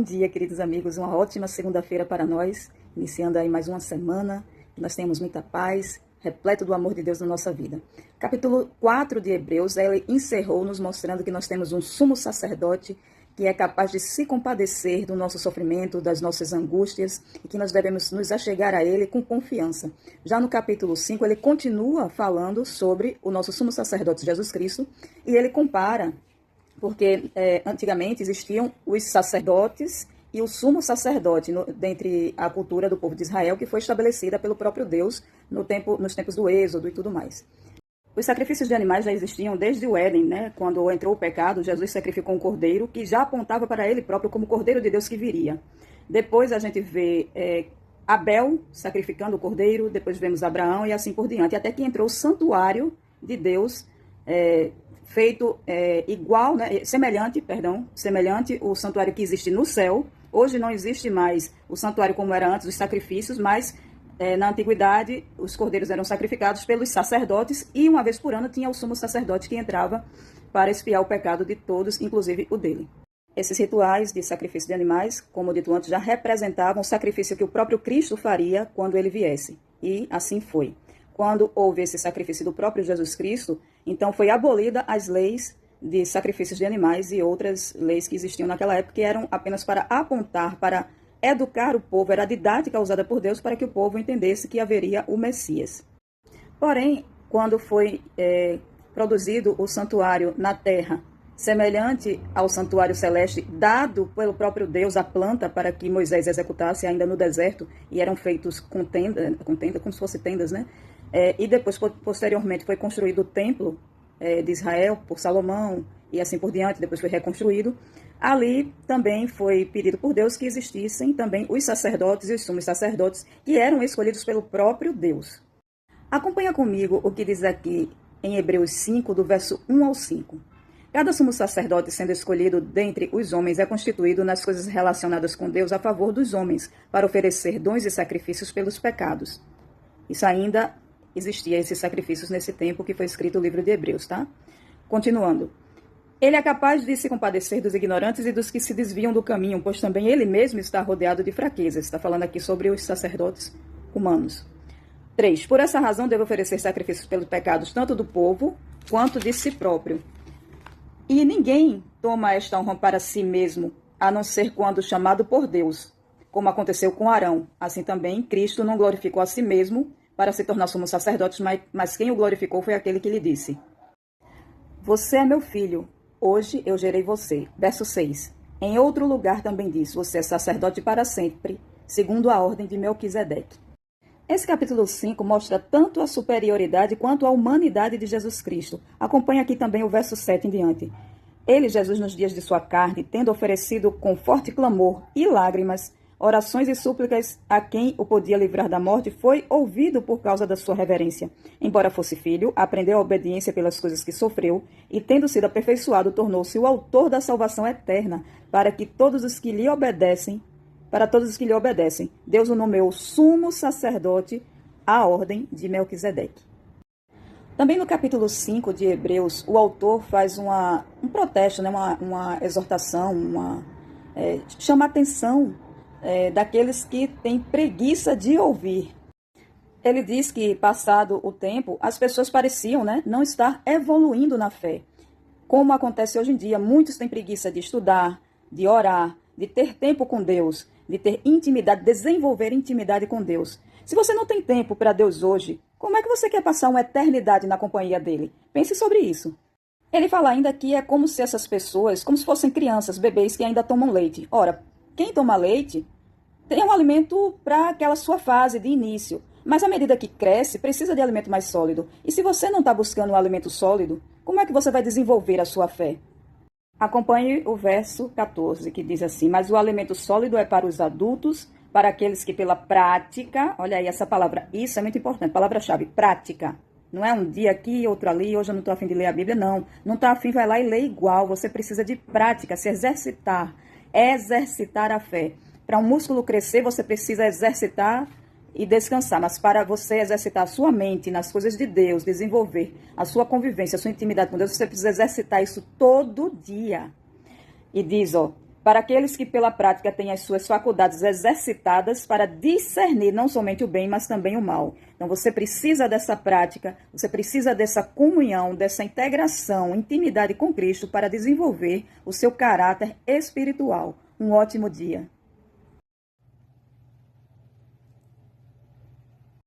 dia, queridos amigos. Uma ótima segunda-feira para nós. Iniciando aí mais uma semana. Nós temos muita paz, repleto do amor de Deus na nossa vida. Capítulo 4 de Hebreus, ele encerrou nos mostrando que nós temos um sumo sacerdote que é capaz de se compadecer do nosso sofrimento, das nossas angústias, e que nós devemos nos achegar a ele com confiança. Já no capítulo 5, ele continua falando sobre o nosso sumo sacerdote Jesus Cristo, e ele compara, porque antigamente existiam os sacerdotes e o sumo sacerdote dentre a cultura do povo de Israel, que foi estabelecida pelo próprio Deus nos tempos do Êxodo e tudo mais. Os sacrifícios de animais já existiam desde o Éden, né? Quando entrou o pecado, Jesus sacrificou um cordeiro que já apontava para ele próprio como o cordeiro de Deus que viria. Depois a gente vê Abel sacrificando o cordeiro, depois vemos Abraão e assim por diante, até que entrou o santuário de Deus, feito igual, né? semelhante o santuário que existe no céu. Hoje não existe mais o santuário como era antes, os sacrifícios, mas na antiguidade os cordeiros eram sacrificados pelos sacerdotes e uma vez por ano tinha o sumo sacerdote que entrava para expiar o pecado de todos, inclusive o dele. Esses rituais de sacrifício de animais, como dito antes, já representavam o sacrifício que o próprio Cristo faria quando ele viesse. E assim foi. Quando houve esse sacrifício do próprio Jesus Cristo, então foi abolida as leis de sacrifícios de animais e outras leis que existiam naquela época, que eram apenas para apontar, para educar o povo, era a didática usada por Deus para que o povo entendesse que haveria o Messias. Porém, quando foi produzido o santuário na terra, semelhante ao santuário celeste, dado pelo próprio Deus a planta para que Moisés executasse ainda no deserto, e eram feitos com tenda, como se fossem tendas, né? E depois, posteriormente, foi construído o templo de Israel por Salomão, e assim por diante, depois foi reconstruído. Ali também foi pedido por Deus que existissem também os sacerdotes e os sumos sacerdotes que eram escolhidos pelo próprio Deus. Acompanha comigo o que diz aqui em Hebreus 5, do verso 1 ao 5. Cada sumo sacerdote sendo escolhido dentre os homens é constituído nas coisas relacionadas com Deus a favor dos homens, para oferecer dons e sacrifícios pelos pecados. Isso ainda existia, esses sacrifícios, nesse tempo que foi escrito o livro de Hebreus, tá? Continuando. Ele é capaz de se compadecer dos ignorantes e dos que se desviam do caminho, pois também ele mesmo está rodeado de fraquezas. Está falando aqui sobre os sacerdotes humanos. 3. Por essa razão deve oferecer sacrifícios pelos pecados, tanto do povo quanto de si próprio. E ninguém toma esta honra para si mesmo, a não ser quando chamado por Deus, como aconteceu com Arão. Assim também, Cristo não glorificou a si mesmo para se tornar sumo sacerdote, mas quem o glorificou foi aquele que lhe disse: Você é meu filho, hoje eu gerei você. Verso 6. Em outro lugar também diz: Você é sacerdote para sempre, segundo a ordem de Melquisedeque. Esse capítulo 5 mostra tanto a superioridade quanto a humanidade de Jesus Cristo. Acompanha aqui também o verso 7 em diante. Ele, Jesus, nos dias de sua carne, tendo oferecido com forte clamor e lágrimas, orações e súplicas a quem o podia livrar da morte, foi ouvido por causa da sua reverência. Embora fosse filho, aprendeu a obediência pelas coisas que sofreu, e tendo sido aperfeiçoado, tornou-se o autor da salvação eterna, para todos os que lhe obedecem, Deus o nomeou sumo sacerdote à ordem de Melquisedeque. Também no capítulo 5 de Hebreus, o autor faz um protesto, né? uma exortação, chama a atenção daqueles que têm preguiça de ouvir. Ele diz que, passado o tempo, as pessoas pareciam, né, não estar evoluindo na fé. Como acontece hoje em dia, muitos têm preguiça de estudar, de orar, de ter tempo com Deus, de ter intimidade, desenvolver intimidade com Deus. Se você não tem tempo para Deus hoje, como é que você quer passar uma eternidade na companhia dele? Pense sobre isso. Ele fala ainda que é como se essas pessoas, como se fossem crianças, bebês que ainda tomam leite. Ora, quem toma leite tem um alimento para aquela sua fase de início, mas à medida que cresce, precisa de alimento mais sólido. E se você não está buscando um alimento sólido, como é que você vai desenvolver a sua fé? Acompanhe o verso 14, que diz assim: Mas o alimento sólido é para os adultos, para aqueles que pela prática, olha aí essa palavra, isso é muito importante, palavra-chave, prática. Não é um dia aqui, outro ali, hoje eu não estou a fim de ler a Bíblia, não. Não está a fim, vai lá e lê igual. Você precisa de prática, se exercitar a fé. Para um músculo crescer, você precisa exercitar e descansar. Mas para você exercitar a sua mente nas coisas de Deus, desenvolver a sua convivência, a sua intimidade com Deus, você precisa exercitar isso todo dia. E diz, para aqueles que pela prática têm as suas faculdades exercitadas para discernir não somente o bem, mas também o mal. Então você precisa dessa prática, você precisa dessa comunhão, dessa integração, intimidade com Cristo para desenvolver o seu caráter espiritual. Um ótimo dia.